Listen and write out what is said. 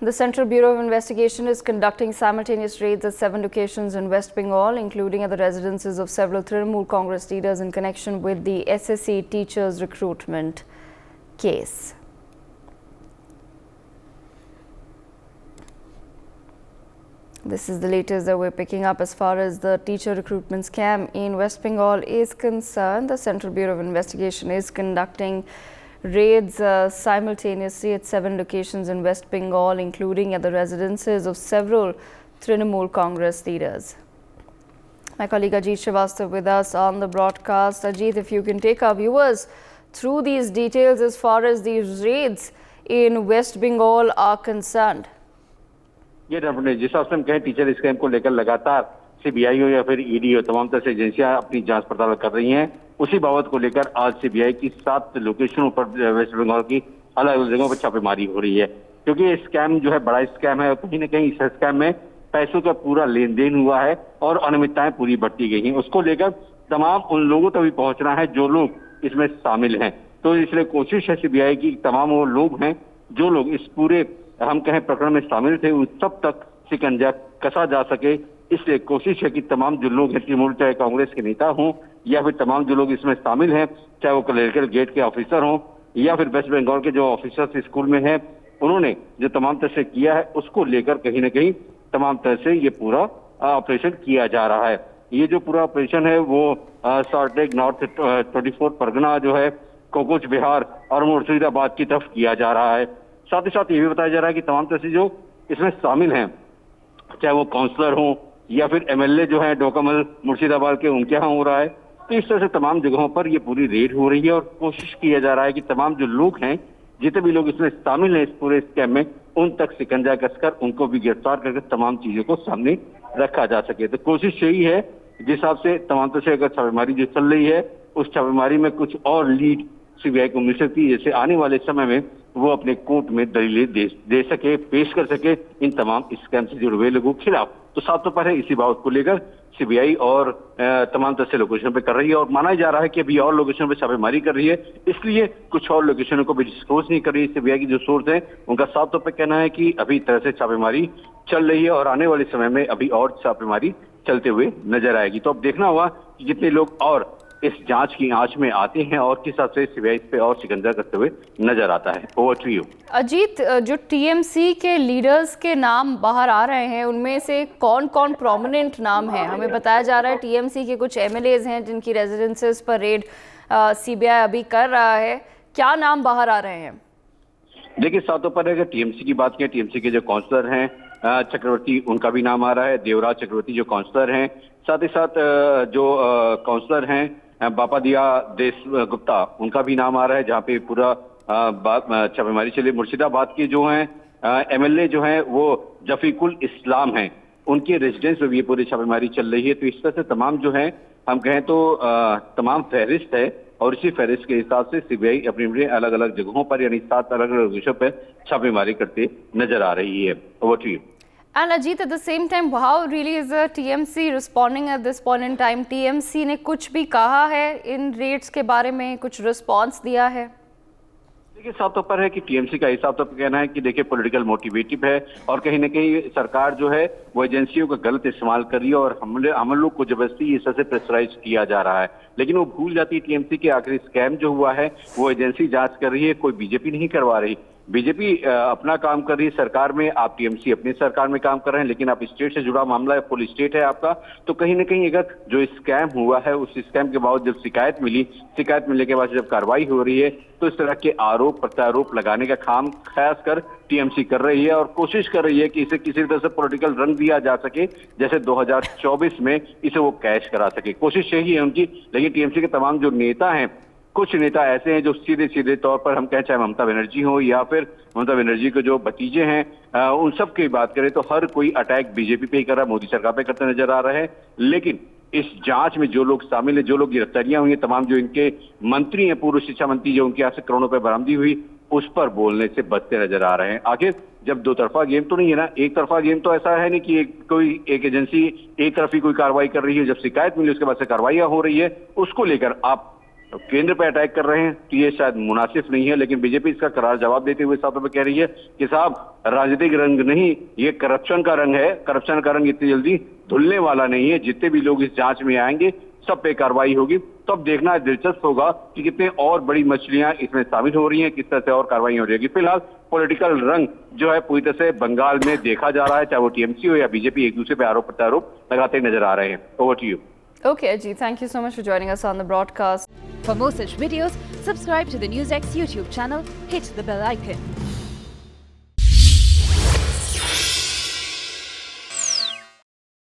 The Central Bureau of Investigation is conducting simultaneous raids at 7 locations in West Bengal, including at the residences of several Trinamool Congress leaders in connection with the SSC teachers recruitment case. This is the latest that we're picking up as far as the teacher recruitment scam in West Bengal is concerned. The Central Bureau of Investigation is conducting raids simultaneously at 7 locations in West Bengal, including at the residences of several Trinamool Congress leaders. My colleague Ajit Srivastava with us on the broadcast. Ajit, if you can take our viewers through these details as far as these raids in West Bengal are concerned. ये definitely जिस हिसाब से हम कहें teacher scam को लेकर लगातार CBI हो या फिर ईडी हो, तमाम तरह से एजेंसियां अपनी जांच पड़ताल कर रही हैं। उसी बाबत को लेकर आज सीबीआई की 7 लोकेशनों पर वेस्ट बंगाल की अलग अलग जगहों पर छापेमारी हो रही है, क्योंकि ये स्कैम जो है बड़ा स्कैम है और कहीं ना कहीं इस स्कैम में पैसों का पूरा लेन देन हुआ है और अनियमितताएं पूरी बढ़ती गई हैं। उसको लेकर तमाम उन लोगों तक भी पहुंचना है जो लोग इसमें शामिल हैं। तो इसलिए कोशिश है सीबीआई की तमाम वो लोग हैं जो लोग इस पूरे हम कहें प्रकरण में शामिल थे उन सब तक शिकंजा कसा जा सके। इसलिए कोशिश है कि तमाम जो लोग हैं तृणमूल चाहे कांग्रेस के नेता हों या फिर तमाम जो लोग इसमें शामिल हैं, चाहे वो क्लरिकल गेट के ऑफिसर हों या फिर वेस्ट बंगाल के जो ऑफिसर्स स्कूल में हैं, उन्होंने जो तमाम तरह से किया है उसको लेकर कहीं ना कहीं तमाम तरह से ये पूरा ऑपरेशन किया जा रहा है। ये जो पूरा ऑपरेशन है वो सॉल्टलेक नॉर्थ 24 परगना जो है कोकूच बिहार और मुर्शिदाबाद की तरफ किया जा रहा है। साथ ही साथ ये भी बताया जा रहा है कि तमाम तरह से जो इसमें शामिल हैं, चाहे वो काउंसलर हों या फिर एमएलए जो है डोकामल मुर्शिदाबाद के, उनके यहाँ हो रहा है। तो इस तरह से तमाम जगहों पर ये पूरी रेड हो रही है और कोशिश किया जा रहा है कि तमाम जो लोग हैं, जितने भी लोग इसमें शामिल हैं इस पूरे स्कैम में, उन तक शिकंजा कसकर उनको भी गिरफ्तार करके तमाम चीजों को सामने रखा जा सके। तो कोशिश यही है जिस हिसाब से तमाम तरह से अगर छापेमारी जो चल रही है उस छापेमारी में कुछ और लीड सीबीआई को मिल सकती है, जैसे आने वाले समय में वो अपने कोर्ट में दलीलें दे सके, पेश कर सके इन तमाम स्कैम से जुड़े हुए लोगों के खिलाफ। तो साफ तौर पर है इसी बात को लेकर सीबीआई और तमाम तरह से लोकेशन पे कर रही है और माना जा रहा है कि अभी और लोकेशन पे छापेमारी कर रही है, इसलिए कुछ और लोकेशनों को भी डिस्क्लोज नहीं कर रही है। सीबीआई की जो सोर्स है उनका साफ तौर पर कहना है कि अभी तरह से छापेमारी चल रही है और आने वाले समय में अभी और छापेमारी चलते हुए नजर आएगी। तो अब देखना होगा कि जितने लोग और इस जांच की आंच में आते हैं और किस हिसाब से सीबीआई पे और शिकंजा करते हुए नजर आता है। ओवर टू यू अजीत, जो टीएमसी के लीडर्स के नाम बाहर आ रहे हैं उनमें से कौन कौन प्रोमिनेंट नाम है? हमें बताया जा रहा है टीएमसी के कुछ एमएलएज हैं जिनकी रेजिडेंसेस पर रेड सीबीआई अभी कर रहा है। क्या नाम बाहर आ रहे हैं? देखिए, साफ तौर पर अगर टीएमसी की बात करें, टीएमसी के जो काउंसलर हैं चक्रवर्ती, उनका भी नाम आ रहा है। देवराज चक्रवर्ती जो काउंसलर हैं, साथ ही साथ जो काउंसलर हैं बापादिया देश गुप्ता, उनका भी नाम आ रहा है, जहाँ पे पूरा छापेमारी चली। मुर्शिदाबाद के जो हैं एमएलए जो हैं वो जफीकुल इस्लाम हैं, उनके रेजिडेंस में भी ये पूरी छापेमारी चल रही है। तो इस तरह से तमाम जो हैं हम कहें तो तमाम फहरिस्त है और इसी फहरिस्त के हिसाब से सीबीआई अपनी अलग अलग जगहों पर यानी 7 अलग अलग विषयों पर छापेमारी करते नजर आ रही है। Over to you. And Ajit, at the same time, how really is the TMC responding at this point in time? TMC ने कुछ भी कहा है इन रेट्स के बारे में, कुछ रिस्पॉन्स दिया है? देखिए, साफ तौर पर है कि टीएमसी का हिसाब तो कहना है कि देखिए पॉलिटिकल मोटिवेटिव है और कहीं ना कहीं सरकार जो है वो एजेंसियों का गलत इस्तेमाल कर रही है और हम लोग को जबरदस्ती इस तरह से प्रेशराइज किया जा रहा है। लेकिन वो भूल जाती है टीएमसी के आखिरी स्कैम जो हुआ है वो एजेंसी जांच कर रही है, कोई बीजेपी नहीं करवा रही। बीजेपी अपना काम कर रही है सरकार में, आप टीएमसी अपनी सरकार में काम कर रहे हैं, लेकिन आप स्टेट से जुड़ा मामला है, फुल स्टेट है आपका। तो कहीं ना कहीं अगर जो स्कैम हुआ है उस स्कैम के बाद जब शिकायत मिलने के बाद जब कार्रवाई हो रही है तो इस तरह के आरोप प्रत्यारोप लगाने का काम खास कर टीएमसी कर रही है और कोशिश कर रही है कि इसे किसी तरह से पॉलिटिकल रंग दिया जा सके, जैसे 2024 में इसे वो कैश करा सके। कोशिश यही है उनकी। लेकिन टीएमसी के तमाम जो नेता हैं, कुछ नेता ऐसे हैं जो सीधे तौर पर हम कहें चाहे ममता बनर्जी हो या फिर ममता बनर्जी के जो भतीजे हैं उन सब की बात करें तो हर कोई अटैक बीजेपी पे ही कर रहा है, मोदी सरकार पे करते नजर आ रहे हैं। लेकिन इस जांच में जो लोग शामिल है, जो लोग गिरफ्तारियां हुई हैं, तमाम जो इनके मंत्री हैं, पूर्व शिक्षा मंत्री जो उनके यहाँ से करोड़ों रुपए बरामदी हुई, उस पर बोलने से बचते नजर आ रहे हैं। आखिर जब दो तरफा गेम तो नहीं है ना, एक तरफा गेम तो ऐसा है नहीं कि कोई एक एजेंसी एक तरफ ही कोई कार्रवाई कर रही है, जब शिकायत मिली उसके बाद से कार्रवाइयां हो रही है, उसको लेकर आप केंद्र पे अटैक कर रहे हैं तो ये शायद मुनासिब नहीं है, लेकिन बीजेपी इसका करार जवाब देते हुए साफ तौर पर कह रही है कि साहब राजनीतिक रंग नहीं, ये करप्शन का रंग है। करप्शन का रंग इतनी जल्दी धुलने वाला नहीं है। जितने भी लोग इस जांच में आएंगे सब पे कार्रवाई होगी। तो अब देखना दिलचस्प होगा कि कितने और बड़ी मछलियां इसमें शामिल हो रही हैं, किस तरह से और कार्रवाई हो रही है। फिलहाल पॉलिटिकल रंग जो है पूरी तरह से बंगाल में देखा जा रहा है, चाहे वो टीएमसी हो या बीजेपी, एक दूसरे पे आरोप प्रत्यारोप लगाते नजर आ रहे हैं। Over to you. Okay, Ajit, thank you so much for joining us on the broadcast. For more such videos, subscribe to the NewsX YouTube channel, hit the bell icon.